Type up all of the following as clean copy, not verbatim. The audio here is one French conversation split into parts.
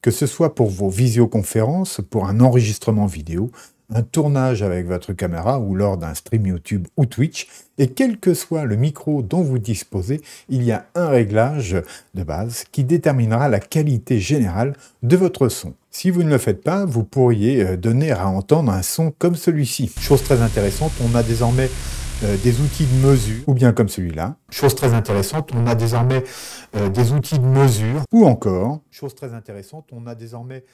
Que ce soit pour vos visioconférences, pour un enregistrement vidéo, un tournage avec votre caméra ou lors d'un stream YouTube ou Twitch, et quel que soit le micro dont vous disposez, il y a un réglage de base qui déterminera la qualité générale de votre son. Si vous ne le faites pas, vous pourriez donner à entendre un son comme celui-ci. Chose très intéressante, on a désormais des outils de mesure, ou bien comme celui-là. Chose très intéressante, on a désormais des outils de mesure, ou encore, chose très intéressante, on a désormais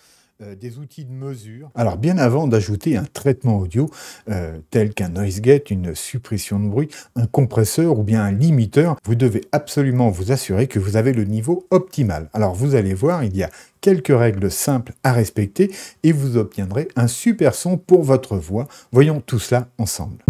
des outils de mesure. Alors, bien avant d'ajouter un traitement audio tel qu'un noise gate, une suppression de bruit, un compresseur ou bien un limiteur, vous devez absolument vous assurer que vous avez le niveau optimal. Alors, vous allez voir, il y a quelques règles simples à respecter et vous obtiendrez un super son pour votre voix. Voyons tout cela ensemble.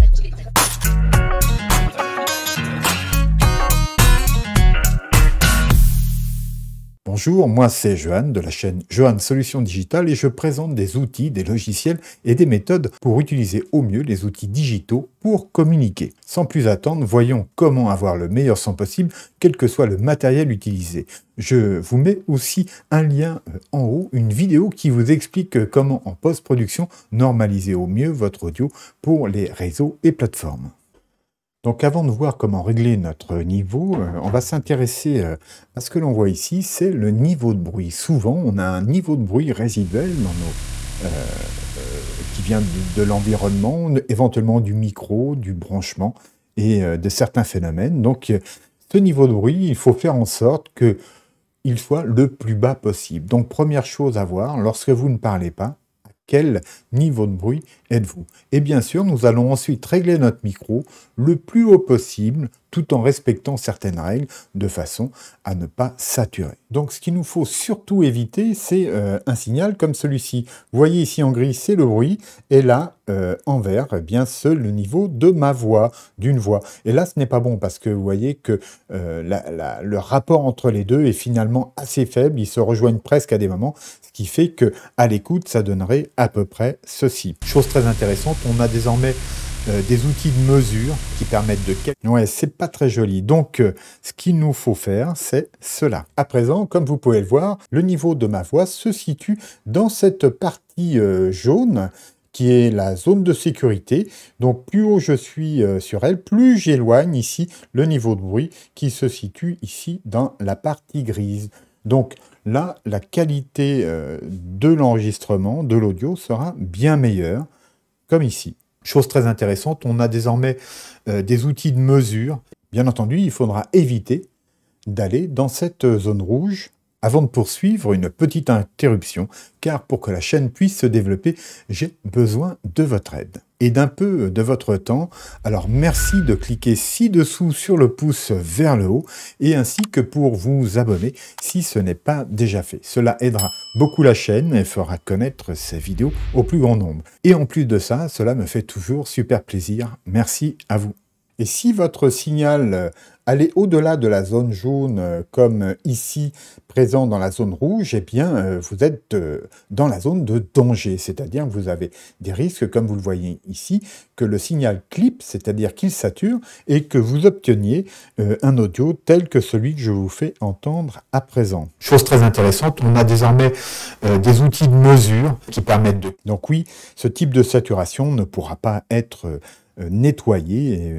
Bonjour, moi c'est Johan de la chaîne Johan Solutions Digitales et je présente des outils, des logiciels et des méthodes pour utiliser au mieux les outils digitaux pour communiquer. Sans plus attendre, voyons comment avoir le meilleur son possible, quel que soit le matériel utilisé. Je vous mets aussi un lien en haut, une vidéo qui vous explique comment en post-production normaliser au mieux votre audio pour les réseaux et plateformes. Donc avant de voir comment régler notre niveau, on va s'intéresser à ce que l'on voit ici, c'est le niveau de bruit. Souvent, on a un niveau de bruit résiduel dans qui vient de l'environnement, éventuellement du micro, du branchement et de certains phénomènes. Donc ce niveau de bruit, il faut faire en sorte qu'il soit le plus bas possible. Donc première chose à voir, lorsque vous ne parlez pas, quel niveau de bruit êtes-vous? Et bien sûr, nous allons ensuite régler notre micro le plus haut possible, tout en respectant certaines règles, de façon à ne pas saturer. Donc ce qu'il nous faut surtout éviter, c'est un signal comme celui-ci. Vous voyez ici en gris, c'est le bruit, et là, en vert, eh bien, c'est le niveau de ma voix, d'une voix. Et là, ce n'est pas bon, parce que vous voyez que le rapport entre les deux est finalement assez faible, ils se rejoignent presque à des moments, ce qui fait que à l'écoute, ça donnerait à peu près ceci. Chose très intéressante, on a désormais des outils de mesure qui permettent de... Ouais, c'est pas très joli. Donc, ce qu'il nous faut faire, c'est cela. À présent, comme vous pouvez le voir, le niveau de ma voix se situe dans cette partie jaune qui est la zone de sécurité. Donc, plus haut je suis sur elle, plus j'éloigne ici le niveau de bruit qui se situe ici dans la partie grise. Donc, là, la qualité de l'enregistrement, de l'audio, sera bien meilleure, comme ici. Chose très intéressante, on a désormais des outils de mesure. Bien entendu, il faudra éviter d'aller dans cette zone rouge avant de poursuivre une petite interruption, car pour que la chaîne puisse se développer, j'ai besoin de votre aide et d'un peu de votre temps. Alors merci de cliquer ci-dessous sur le pouce vers le haut et ainsi que pour vous abonner si ce n'est pas déjà fait. Cela aidera beaucoup la chaîne et fera connaître ces vidéos au plus grand nombre. Et en plus de ça, cela me fait toujours super plaisir. Merci à vous. Et si votre signal allait au-delà de la zone jaune, comme ici, présent dans la zone rouge, eh bien, vous êtes dans la zone de danger. C'est-à-dire que vous avez des risques, comme vous le voyez ici, que le signal clip, c'est-à-dire qu'il sature, et que vous obteniez un audio tel que celui que je vous fais entendre à présent. Chose très intéressante, on a désormais des outils de mesure qui permettent de... Donc oui, ce type de saturation ne pourra pas être... nettoyer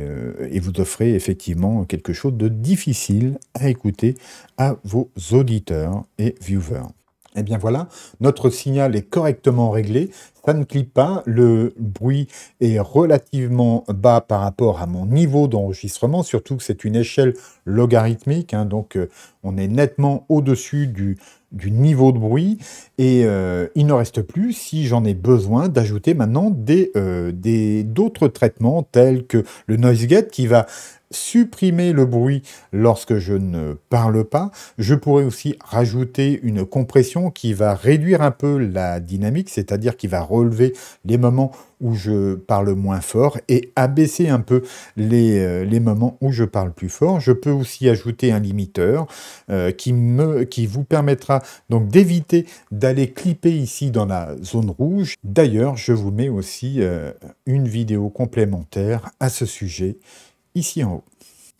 et vous offrez effectivement quelque chose de difficile à écouter à vos auditeurs et viewers. Et bien voilà, notre signal est correctement réglé, ça ne clipe pas, le bruit est relativement bas par rapport à mon niveau d'enregistrement, surtout que c'est une échelle logarithmique, hein, donc on est nettement au-dessus du niveau de bruit, et il ne reste plus, si j'en ai besoin, d'ajouter maintenant d'autres traitements tels que le noise gate qui va supprimer le bruit lorsque je ne parle pas. Je pourrais aussi rajouter une compression qui va réduire un peu la dynamique, c'est-à-dire qui va relever les moments où je parle moins fort et abaisser un peu les moments où je parle plus fort. Je peux aussi ajouter un limiteur qui vous permettra donc d'éviter d'aller clipper ici dans la zone rouge. D'ailleurs, je vous mets aussi une vidéo complémentaire à ce sujet ici en haut.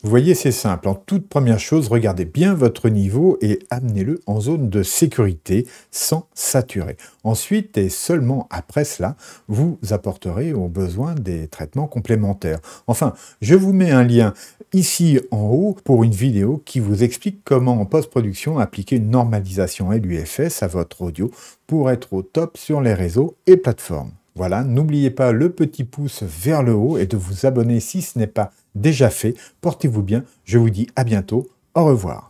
Vous voyez, c'est simple. En toute première chose, regardez bien votre niveau et amenez-le en zone de sécurité sans saturer. Ensuite, et seulement après cela, vous apporterez aux besoins des traitements complémentaires. Enfin, je vous mets un lien ici en haut pour une vidéo qui vous explique comment en post-production appliquer une normalisation LUFS à votre audio pour être au top sur les réseaux et plateformes. Voilà, n'oubliez pas le petit pouce vers le haut et de vous abonner si ce n'est pas déjà fait. Portez-vous bien, je vous dis à bientôt, au revoir.